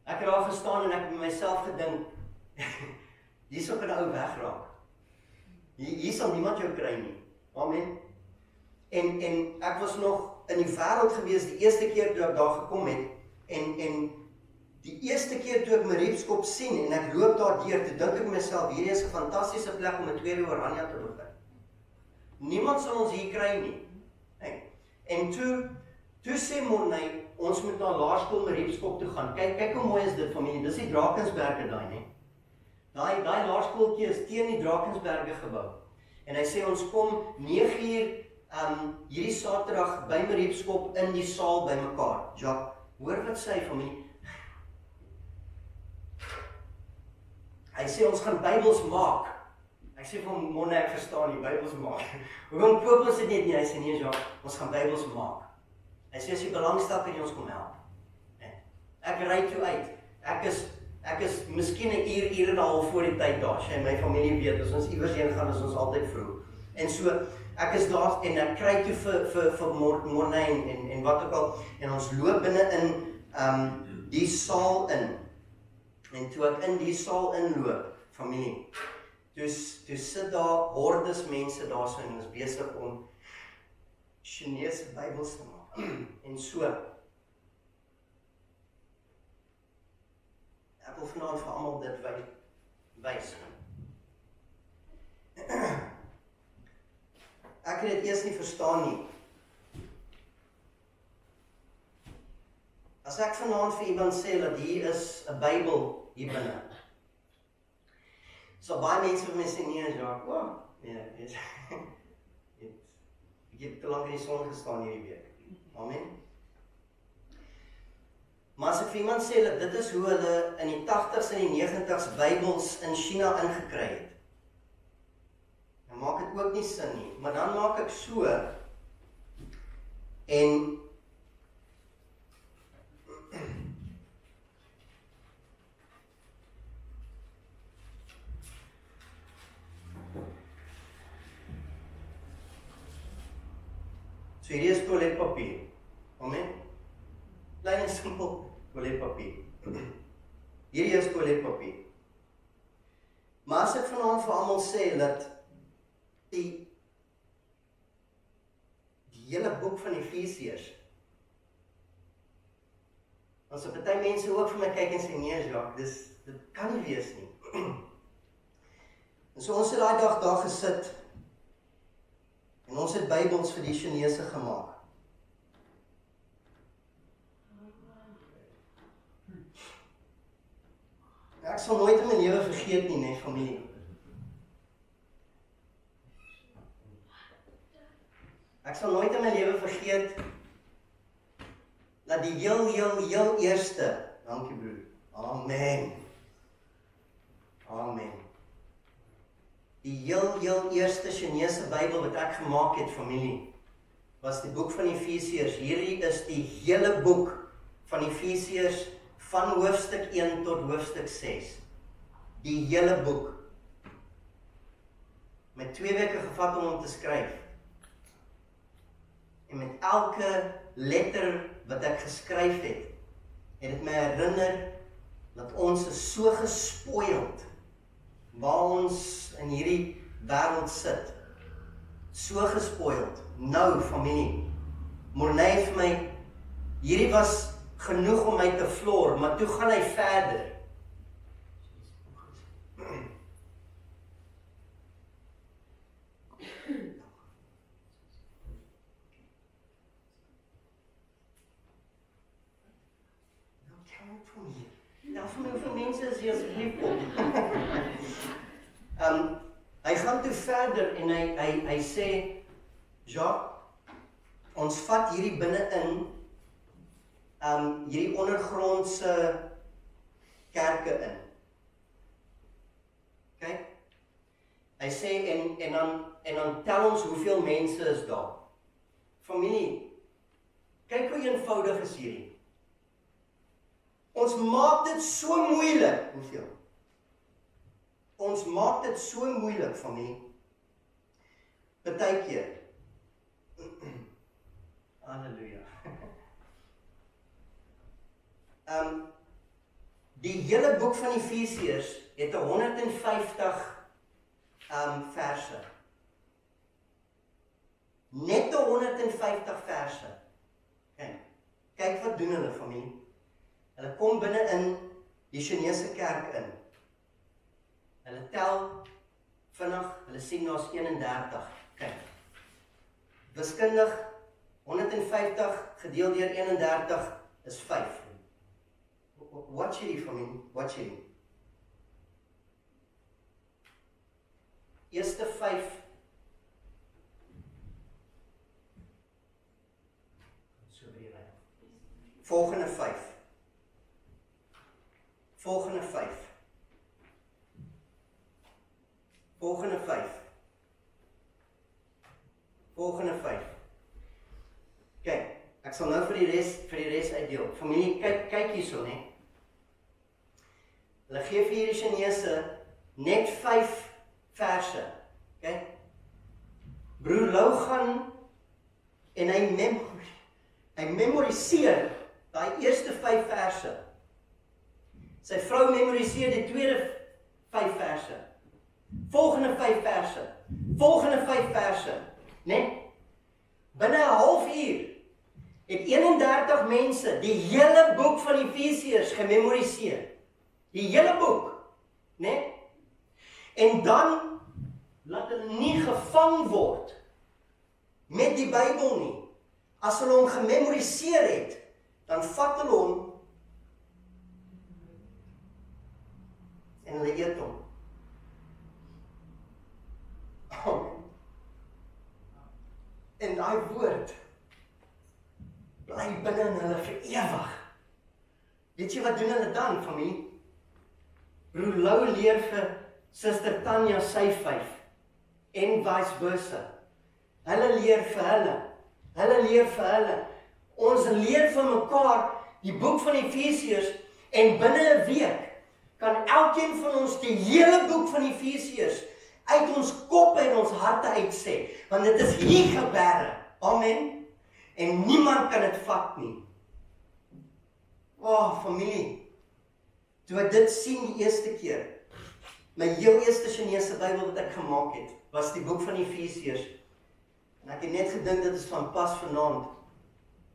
Ek het daar gestaan en ek het met myself gedink, hier sal 'n ou wegraak. Hier sal niemand jou kry nie. Amen. En ek was nog in die wêreld gewees die eerste keer toe ek daar gekom het, en die eerste keer toe ek Mariepskop sien, en ek loop daar deur, toe dink ek myself, hierdie is 'n fantastiese plek om 'n tweede Oranje te begin. Niemand sal ons hier kry nie. En toe sê Morney, ons moet na laerskool Mariepskop toe gaan. Kyk hoe mooi is dit, familie. Dis die Drakensberge daai, né? Daai laerskooltjie is teen die Drakensberge gebou. En hy sê ons kom 9 uur hierdie Saterdag by Mariepskop in die saal by mekaar. Jacques, hoor wat sê hy, familie? Hy sê ons gaan Bybels maak. Ek sê vir hom, Morney, ek verstaan nie, Bybels maak. Hoekom koop ons dit net nie? Hy sê nee, Jacques, ons gaan Bybels maak. Hy sê as jy belangstel kan jy ons kom help. Ek ry toe uit. Ek is miskien 'n uur en 'n half voor die tyd daar. Sy en my familie weet, as ons iewers heen gaan, is ons altyd vroeg. En so, ek is daar en ek kry toe vir Morney en wat ook al, en ons loop binne in die saal in. En toe ek in die saal inloop, familie, toe sit daar hordes mense daar so en ons besig om Chinese Bybels te maak. En so, ek wil vanaand vir almal dit wys. Ek het dit eers nie verstaan nie. As ek vanaand vir iemand sê dat hier is 'n Bybel hier binne, sal baie mense vir my sê, nee, Jacques, nee, Ek het te lank in die son gestaan hierdie week. Amen. Maar as ek vir iemand sê dat dit is hoe hulle in die 80s en die 90s Bybels in China ingekry het, dan maak dit ook nie sin nie. Maar dan maak ek so, en so hierdie is toiletpapier. Amen. Klein en simpel toiletpapier. Hierdie is toiletpapier. Maar as ek vanaand vir almal sê dat die hele boek van Efesiërs, dan sal party mense ook vir my kyk en sê, nee Jacques, dit kan nie wees nie. En so ons het daai dag daar gesit, en ons het Bybels vir die Chinese gemaak. Ek sal nooit in my lewe vergeet nie, familie. Ek sal nooit in my lewe vergeet dat die heel eerste, dankie broer, amen, amen, die heel eerste Chinese Bybel wat ek gemaak het, familie, was die boek van Efesiërs. Hierdie is die hele boek van Efesiërs van hoofstuk 1 tot hoofstuk 6. Die hele boek. Met 2 weke gevat om hom te skryf. En met elke letter wat ek geskryf het dit my herinner dat ons is so gespoild waar ons in hierdie wêreld sit. So gespoild. Nou, familie, Morney vir my, hierdie was genoeg om my te floor, maar toe gaan hy verder. Vir my, hoeveel mense is hier asseblief op? Hy gaan toe verder en hy sê, Jacques, ons vat hierdie binne-in, hierdie ondergrondse kerke in. Kyk, hy sê, en dan tel ons hoeveel mense is daar. Familie, kyk hoe eenvoudig is hierdie. Ons maak dit so moeilik. Hoeveel? Ons maak dit so moeilik, familie. Partykeer. Halleluja. Die hele boek van Efesiërs het 150 verse. Net 150 verse. Kyk wat doen hulle, familie. Hulle kom binne in die Chinese kerk in. Hulle tel vinnig, hulle sien daar's 31. Kyk. Wiskundig 150 gedeel deur 31 is 5. Watch hierdie van my, watch hierdie. Eerste 5. So weer reg. Volgende 5. Volgende 5. Volgende 5. Volgende 5. Kyk, ek sal nou vir die res uitdeel. Familie, kyk hierso, né? Hulle gee vir hierdie Chinese net 5 verse. Kyk. Broer Lou gaan en hy memoriseer daai eerste 5 verse. Sy vrou memoriseer die tweede 5 verse. Volgende 5 verse. Volgende 5 verse. Net binne 'n halfuur het 31 mense die hele boek van Efesiërs gememoriseer. Die hele boek, né? En dan laat hulle nie gevang word met die Bybel nie. As hulle hom gememoriseer het, dan vat hulle hom en hulle eet hom. En en daai woord bly binne in hulle vir ewig. Weet jy wat doen hulle dan, familie? Broer Lou leer vir Suster Tanya sy 5 en vice versa. Hulle leer vir hulle. Hulle leer vir hulle. Ons leer vir mekaar die boek van Efesiërs en binne 'n week kan elkeen van ons die hele boek van Efesiërs uit ons koppe en ons harte uitsê, want dit is hier gebeur. Amen. En niemand kan dit vat nie. Familie, toe ek dit sien die eerste keer, my heel eerste Chinese Bybel wat ek gemaak het, was die boek van Efesiërs. En ek het net gedink dit is van pas vanaand,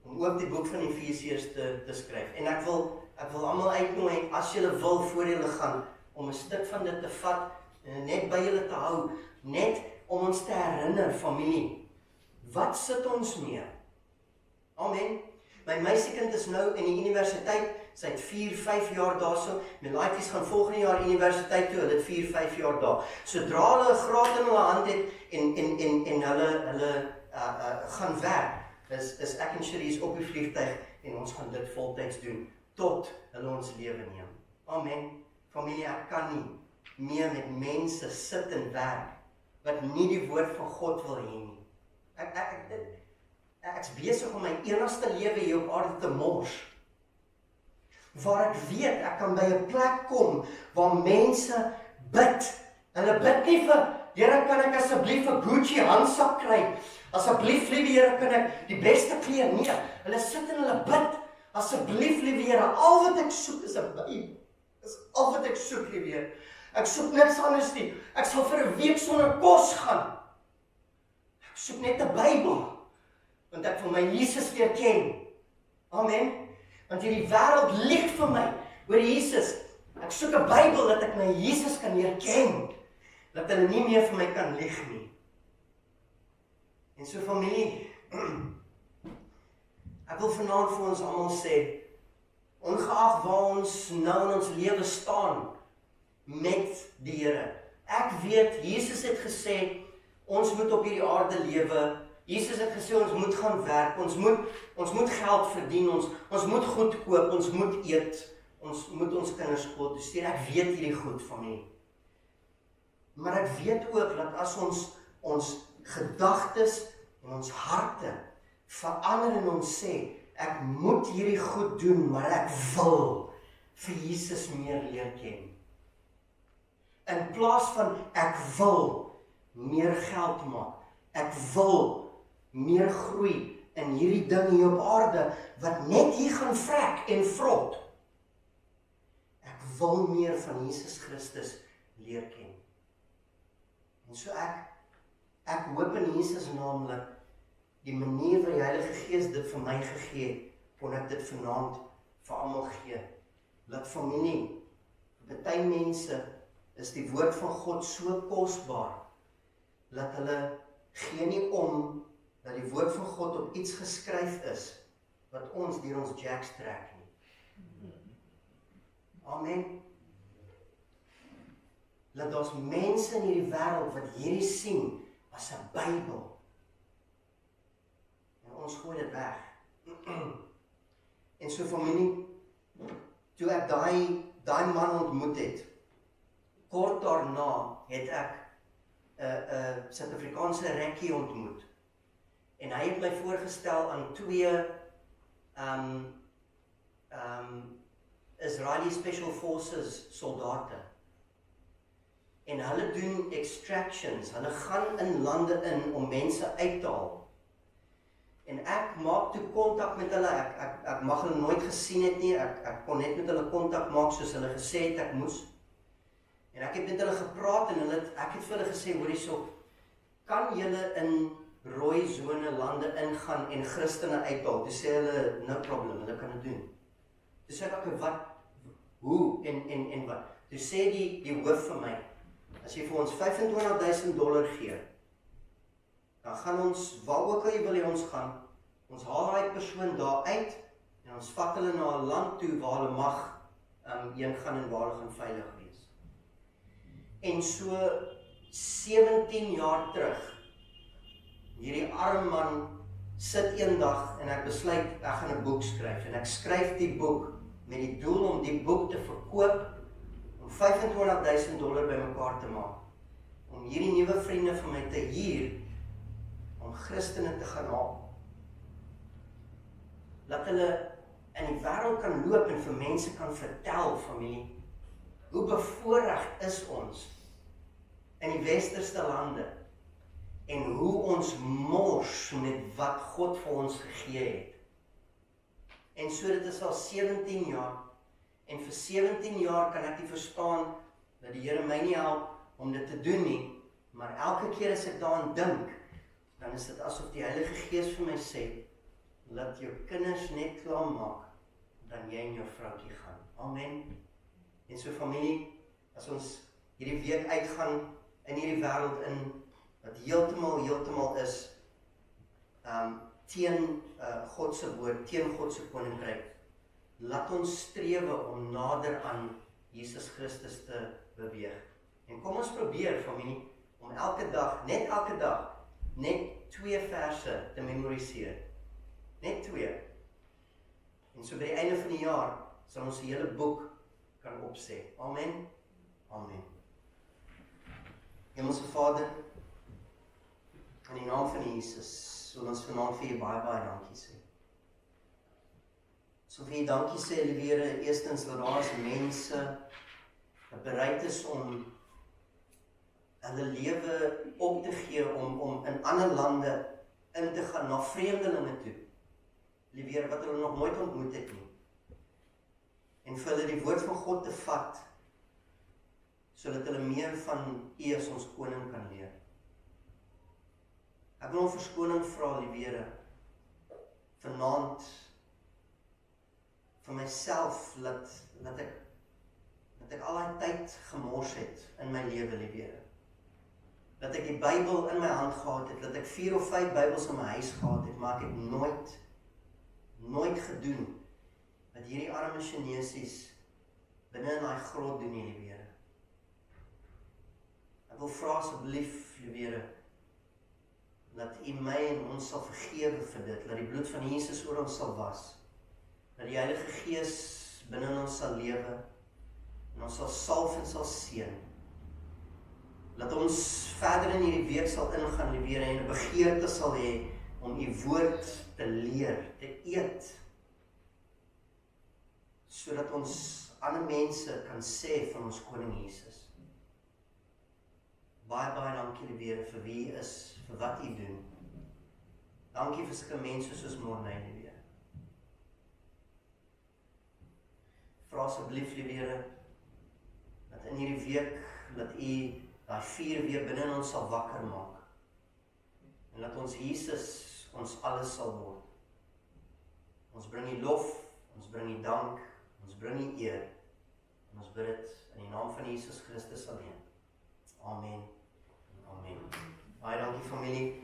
om ook die boek van Efesiërs te skryf. En ek wil almal uitnooi, as julle wil voor julle gaan, om 'n stuk van dit te vat, en net by julle te hou, net om ons te herinner, familie, wat sit ons mee? Amen. My meisiekind is nou in die universiteit, sy het 4-5 jaar daarso, my laaitjies gaan volgende jaar universiteit toe, hulle het 4-5 jaar daar. Sodra hulle 'n graad in hulle hand het, en hulle gaan werk, is ek en Cherise op die vliegtuig, en ons gaan dit voltyds doen, tot hulle ons lewe neem. Amen. Familie, ek kan nie meer met mense sit en werk, wat nie die woord van God wil hê nie. Ek is besig om my enigste lewe hier op aarde te mors, waar ek weet, ek kan by 'n plek kom, waar mense bid. Hulle bid nie vir, Here, kan ek asseblief 'n Gucci handsak kry? Asseblief, liewe Here, kan ek die beste klere? Nee, hulle sit en hulle bid. Asseblief, liewe Here, al wat ek soek is 'n Bybel. Dis al wat ek soek, liewe Here. Ek soek niks anders nie. Ek sal vir 'n week sonder kos gaan. Ek soek net 'n Bybel, want ek wil my Jesus leer ken. Amen. Want hierdie wêreld lieg vir my oor Jesus. Ek soek 'n Bybel dat ek my Jesus kan leer ken. Dat hulle nie meer vir my kan lieg nie. En so familie, ek wil vanaand vir ons almal sê, ongeag waar ons nou in ons lewe staan met die Here. Ek weet, Jesus het gesê, ons moet op hierdie aarde lewe. Jesus het gesê, ons moet gaan werk, ons moet geld verdien, ons moet goed koop, ons moet eet, ons moet ons kinders skool toe stuur. Ek weet hierdie goed van my. Maar ek weet ook, dat as ons gedagtes en ons harte verander en ons sê, ek moet hierdie goed doen, maar ek wil vir Jesus meer leer ken. In plaas van, ek wil meer geld maak, ek wil meer groei in hierdie ding hier op aarde, wat net hier gaan vrek en vrot. Ek wil meer van Jesus Christus leer ken. En so ek hoop in Jesus naamlik, die manier wat die Heilige Gees dit vir my gegee het, kon ek dit vanaand vir almal gee. Laat familie, vir baie mense is die woord van God so kosbaar, dat hulle gee nie om, dat die woord van God op iets geskryf is, wat ons deur ons jacks trek nie. Amen. Laat daar's mense in hierdie wêreld wat hierdie sien as 'n Bybel. En ons gooi dit weg. En so familie, toe ek daai man ontmoet het, kort daarna het ek 'n Suid-Afrikaanse rekkie ontmoet. En hy het my voorgestel aan 2 Israeli Special Forces soldate. En hulle doen extractions, hulle gaan in lande in om mense uit te haal. En ek maak toe kontak met hulle, ek mag hulle nooit gesien het nie, ek kon net met hulle kontak maak soos hulle gesê het ek moes. En ek het met hulle gepraat en ek het vir hulle gesê, hoor hierso, kan julle in rooi sone lande ingaan en Christene uithaal? Toe sê hulle, no problem, hulle kan dit doen. Toe sê ek, wat, hoe en wat? Toe sê die hoof vir my, as jy vir ons $25,000 gee, dan gaan ons, waar ook al jy wil hê ons gaan, ons haal daai persoon daar uit, en ons vat hulle na 'n land toe, waar hulle mag heen gaan en waar hulle gaan veilig wees. En so 17 jaar terug, Hierdie arm man sit eendag en ek besluit, ek gaan 'n boek skryf. En ek skryf die boek met die doel om die boek te verkoop, om $25,000 bymekaar te maak. Om hierdie nuwe vriende van my te huur, om Christene te gaan haal. Laat hulle in die wêreld kan loop en vir mense kan vertel, familie, hoe bevoorreg is ons in die westerse lande en hoe ons mors met wat God vir ons gegee het. En so dit is al 17 jaar, en vir 17 jaar kan ek nie verstaan dat die Here my nie help om dit te doen nie, maar elke keer as ek daaraan dink, dan is dit asof die Heilige Gees vir my sê, laat jou kinders net klaar maak, dan jy en jou vroukie gaan. Amen. En so familie, as ons hierdie week uitgaan in hierdie wêreld in, wat heeltemal is, teen God se woord, teen God se koninkryk, laat ons strewe om nader aan Jesus Christus te beweeg. En kom ons probeer, familie, om elke dag, net 2 verse te memoriseer. Net 2. En so by die einde van die jaar, sal ons die hele boek kan opsê. Amen. Amen. Hemelse Vader, in die naam van Jesus, wil ons vanaand vir U baie dankie sê. So vir U dankie sê, Here, eerstens dat daar is mense wat bereid is om hulle lewe op te gee, om in ander lande in te gaan, na vreemdelinge toe. Here, wat hulle nog nooit ontmoet het nie. En vir hulle die woord van God te vat, sodat hulle meer van U as ons koning kan leer. Ek wil om verskoning vra, Here, vanaand vir myself, dat ek al die tyd gemors het in my lewe, Here. Dat ek die Bybel in my hand gehad het, dat ek 4 of 5 Bybels in my huis gehad het, maar ek het nooit gedoen wat hierdie arme Chinesies binne in daai grot doen, Here. Ek wil vra asseblief, Here, dat U my en ons sal vergewe vir dit, dat die bloed van Jesus oor ons sal was, dat die Heilige Gees binne in ons sal lewe, en ons sal salf en sal seën. Dat ons verder in hierdie week sal ingaan, Here, en 'n begeerte sal hê om U woord te leer, te eet, sodat ons ander mense kan sê van ons koning Jesus. Baie dankie, Here, vir wie U is, vir wat U doen. Dankie vir sulke mense soos Morney, Here. Vra asseblief, Here, dat in hierdie week, dat U daai vuur weer binne in ons sal wakker maak. En dat ons Jesus ons alles sal word. Ons bring U lof, ons bring U dank, ons bring U eer. En ons bid dit in die naam van Jesus Christus alleen. Amen. Amen. Baie dankie, familie.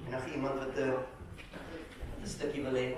Enige iemand wat 'n stukkie wil hê?